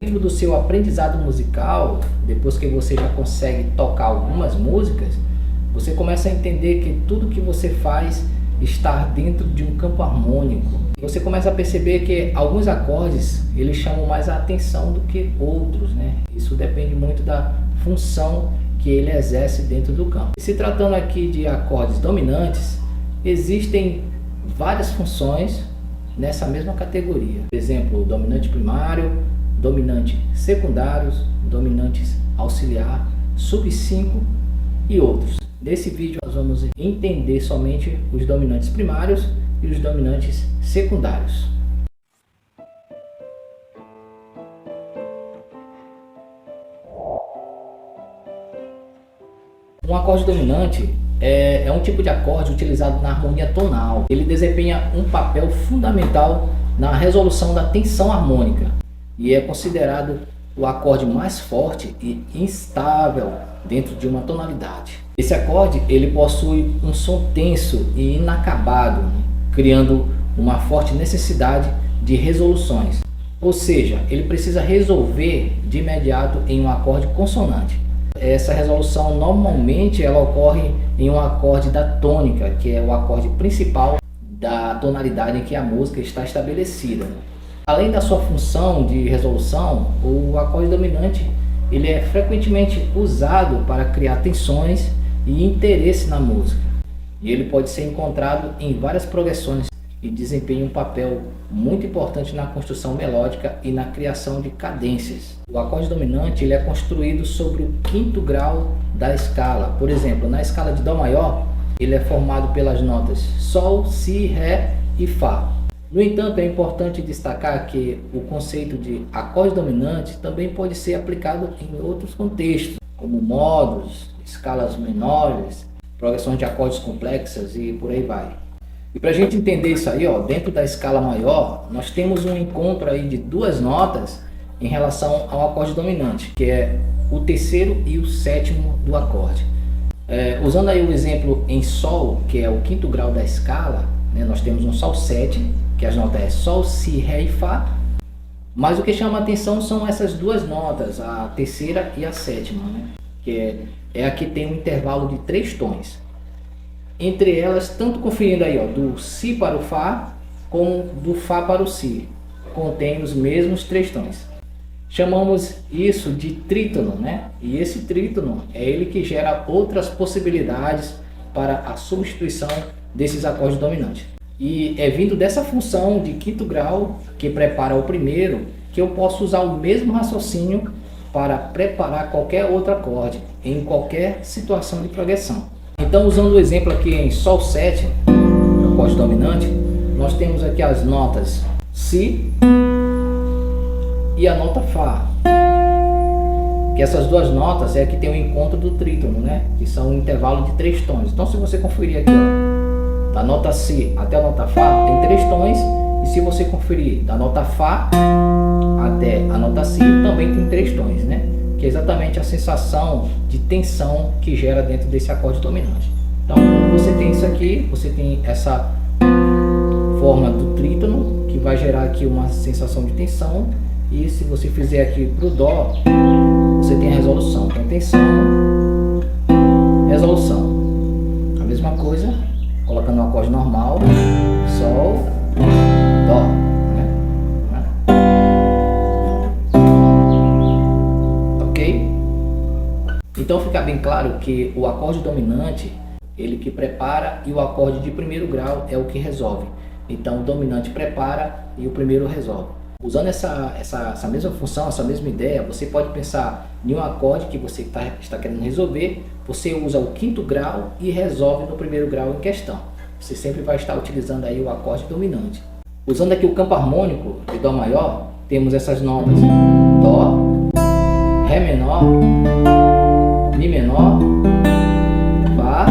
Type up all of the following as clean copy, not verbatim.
Dentro do seu aprendizado musical, depois que você já consegue tocar algumas músicas, você começa a entender que tudo que você faz está dentro de um campo harmônico. Você começa a perceber que alguns acordes eles chamam mais a atenção do que outros, né? Isso depende muito da função que ele exerce dentro do campo. Se tratando aqui de acordes dominantes, existem várias funções nessa mesma categoria. Por exemplo, o dominante primário, dominante secundários, dominantes auxiliar, sub-5 e outros. Nesse vídeo nós vamos entender somente os dominantes primários e os dominantes secundários. Um acorde dominante é um tipo de acorde utilizado na harmonia tonal. Ele desempenha um papel fundamental na resolução da tensão harmônica e é considerado o acorde mais forte e instável dentro de uma tonalidade. Esse acorde ele possui um som tenso e inacabado, criando uma forte necessidade de resoluções. Ou seja, ele precisa resolver de imediato em um acorde consonante. Essa resolução normalmente ela ocorre em um acorde da tônica, que é o acorde principal da tonalidade em que a música está estabelecida. Além da sua função de resolução, o acorde dominante ele é frequentemente usado para criar tensões e interesse na música. E ele pode ser encontrado em várias progressões e desempenha um papel muito importante na construção melódica e na criação de cadências. O acorde dominante ele é construído sobre o quinto grau da escala. Por exemplo, na escala de Dó maior, ele é formado pelas notas Sol, Si, Ré e Fá. No entanto, é importante destacar que o conceito de acorde dominante também pode ser aplicado em outros contextos, como modos, escalas menores, progressões de acordes complexas e por aí vai. E para a gente entender isso aí, dentro da escala maior, nós temos um encontro aí de duas notas em relação ao acorde dominante, que é o terceiro e o sétimo do acorde. Usando aí o exemplo em Sol, que é o quinto grau da escala, né, nós temos um Sol 7, que as notas é Sol, Si, Ré e Fá. Mas o que chama a atenção são essas duas notas, a terceira e a sétima, né, que é a que tem um intervalo de 3 tons. Entre elas, tanto conferindo aí do Si para o Fá, como do Fá para o Si, contém os mesmos 3 tons. Chamamos isso de trítono, né? E esse trítono é ele que gera outras possibilidades para a substituição desses acordes dominantes. E é vindo dessa função de quinto grau que prepara o primeiro que eu posso usar o mesmo raciocínio para preparar qualquer outro acorde em qualquer situação de progressão. Então, usando o exemplo aqui em Sol 7, acorde dominante, nós temos aqui as notas Si e a nota Fá, que essas duas notas é que tem o encontro do trítono, né? Que são um intervalo de 3 tons. Então, se você conferir aqui, da nota Si até a nota Fá, tem 3 tons, e se você conferir da nota Fá até a nota Si, também tem 3 tons, né? Que é exatamente a sensação de tensão que gera dentro desse acorde dominante. Então, quando você tem isso aqui, você tem essa forma do trítono, que vai gerar aqui uma sensação de tensão, e se você fizer aqui para o Dó, você tem a resolução. Então, tensão, resolução. A mesma coisa, colocando um acorde normal, Sol, Dó. Então fica bem claro que o acorde dominante, ele que prepara, e o acorde de primeiro grau é o que resolve. Então o dominante prepara e o primeiro resolve. Usando essa mesma função, essa mesma ideia, você pode pensar em um acorde que você está querendo resolver, você usa o quinto grau e resolve no primeiro grau em questão. Você sempre vai estar utilizando aí o acorde dominante. Usando aqui o campo harmônico de Dó maior, temos essas notas Dó, Ré menor, Mi menor, Fá,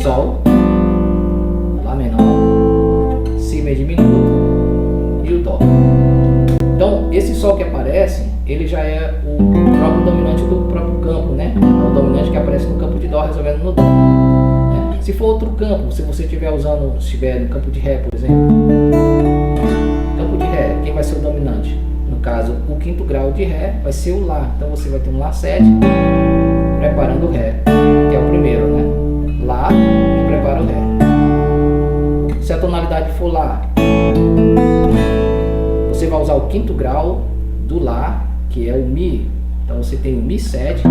Sol, Lá menor, Si meio diminuto e o Dó. Então, esse Sol que aparece, ele já é o próprio dominante do próprio campo, né? É o dominante que aparece no campo de Dó resolvendo no Dó. Se for outro campo, se você estiver estiver no campo de Ré, por exemplo, campo de Ré, quem vai ser o dominante? No caso, o quinto grau de Ré vai ser o Lá. Então você vai ter um Lá7 preparando o Ré, que é o primeiro, né? Lá que prepara o Ré. Se a tonalidade for Lá, você vai usar o quinto grau do Lá, que é o Mi. Então você tem o Mi7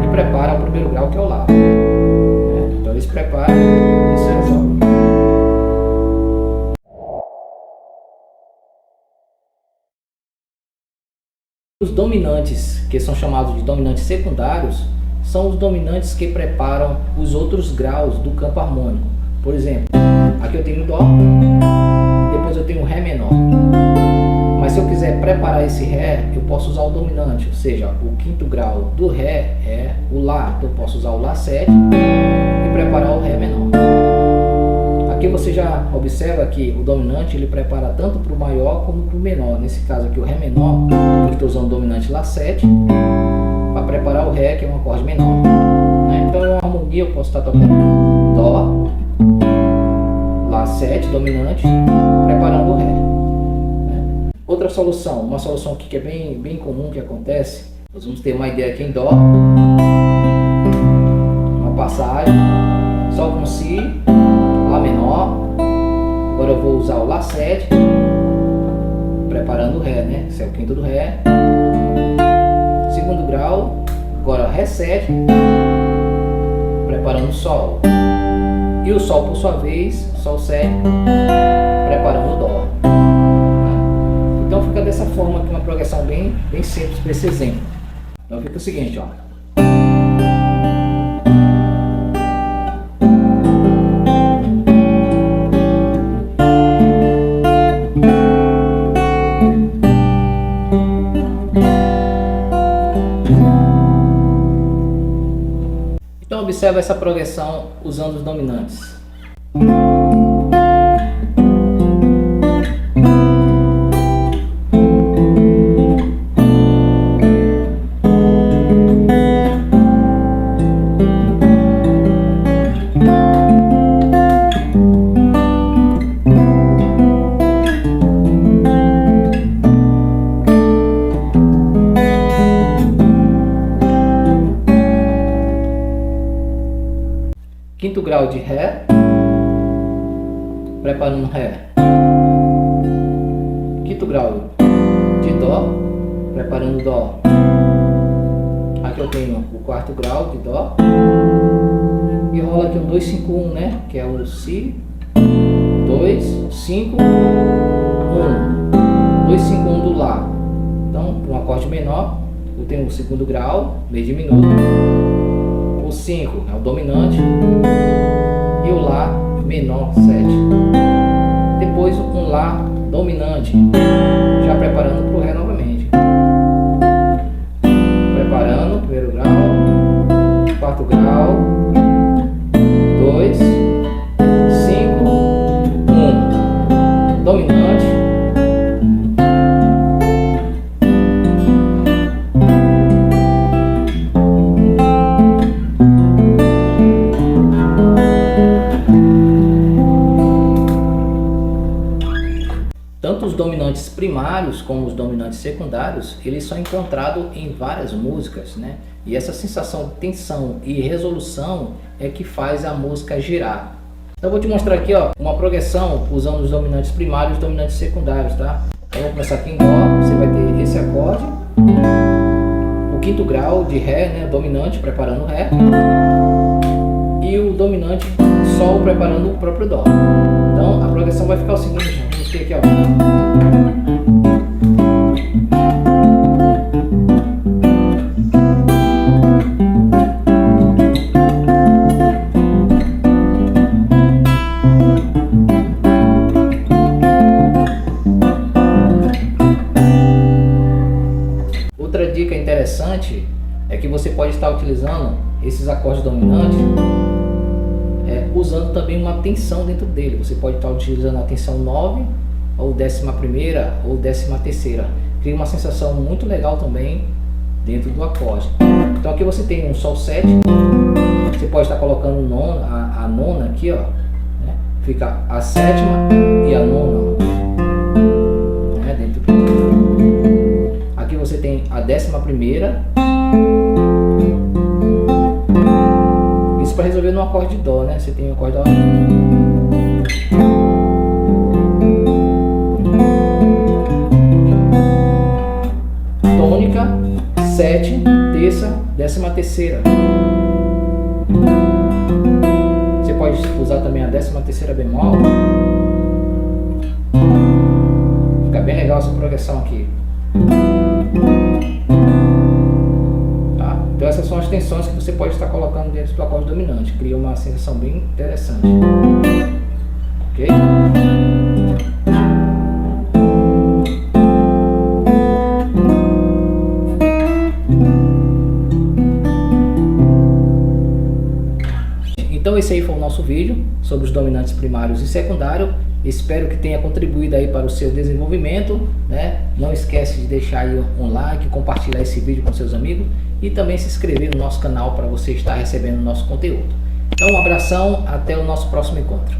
e prepara o primeiro grau, que é o Lá. Então eles preparam e se resolve. Os dominantes, que são chamados de dominantes secundários, são os dominantes que preparam os outros graus do campo harmônico. Por exemplo, aqui eu tenho o Dó, depois eu tenho o Ré menor. Mas se eu quiser preparar esse Ré, eu posso usar o dominante, ou seja, o quinto grau do Ré é o Lá. Então eu posso usar o Lá7 e preparar o Ré menor. Aqui você já observa que o dominante ele prepara tanto para o maior como para o menor. Nesse caso aqui o Ré menor, eu estou usando o dominante Lá7 para preparar o Ré, que é um acorde menor. Então em uma harmonia eu posso estar tocando Dó, Lá7, dominante, preparando o Ré. Outra solução, uma solução aqui que é bem comum que acontece, nós vamos ter uma ideia aqui em Dó, uma passagem, Sol com Si, Lá menor, agora eu vou usar o Lá7, preparando o Ré, né? Esse é o quinto do Ré, segundo grau, agora Ré7, preparando o Sol, e o Sol por sua vez, Sol7, preparando o Dó. Então fica dessa forma aqui, uma progressão bem simples para esse exemplo. Então fica o seguinte, ó. Então observa essa progressão usando os dominantes. Quinto grau de Ré, preparando Ré. Quinto grau de Dó, preparando Dó. Aqui eu tenho o quarto grau de Dó. E rola aqui um 2-5-1, né? Que é o Si, 2, 5, 1. 2-5-1 do Lá. Então, um acorde menor, eu tenho o segundo grau, meio diminuto. O 5 é o dominante e o Lá menor 7. Depois um Lá dominante, já preparando para o Ré novamente. Preparando, primeiro grau, quarto grau, 2, 5, 1. Dominante. Tanto os dominantes primários como os dominantes secundários, eles são encontrados em várias músicas, né? E essa sensação de tensão e resolução é que faz a música girar. Então eu vou te mostrar aqui, ó, uma progressão usando os dominantes primários e os dominantes secundários, tá? Então eu vou começar aqui em Dó, você vai ter esse acorde, o quinto grau de Ré, né, dominante, preparando o Ré, e o dominante Sol preparando o próprio Dó. Então a progressão vai ficar o seguinte, vamos ter aqui, ó. Outra dica interessante é que você pode estar utilizando esses acordes dominantes usando também uma tensão dentro dele. Você pode estar utilizando a tensão 9 ou 11ª ou 13ª. Cria uma sensação muito legal também dentro do acorde. Então aqui você tem um Sol 7, você pode estar colocando a nona aqui, ó, né? Fica a sétima e a nona, 11ª. Isso para resolver no acorde de Dó, né? Você tem o acorde de Dó. Tônica, 7, terça, 13ª. Você pode usar também a 13ª bemol. Fica bem legal essa progressão aqui. Tá? Então essas são as tensões que você pode estar colocando dentro do acorde dominante. Cria uma sensação bem interessante. Ok? Então esse aí foi o nosso vídeo sobre os dominantes primários e secundários. Espero que tenha contribuído aí para o seu desenvolvimento, né? Não esquece de deixar aí um like, compartilhar esse vídeo com seus amigos e também se inscrever no nosso canal para você estar recebendo o nosso conteúdo. Então um abração, até o nosso próximo encontro.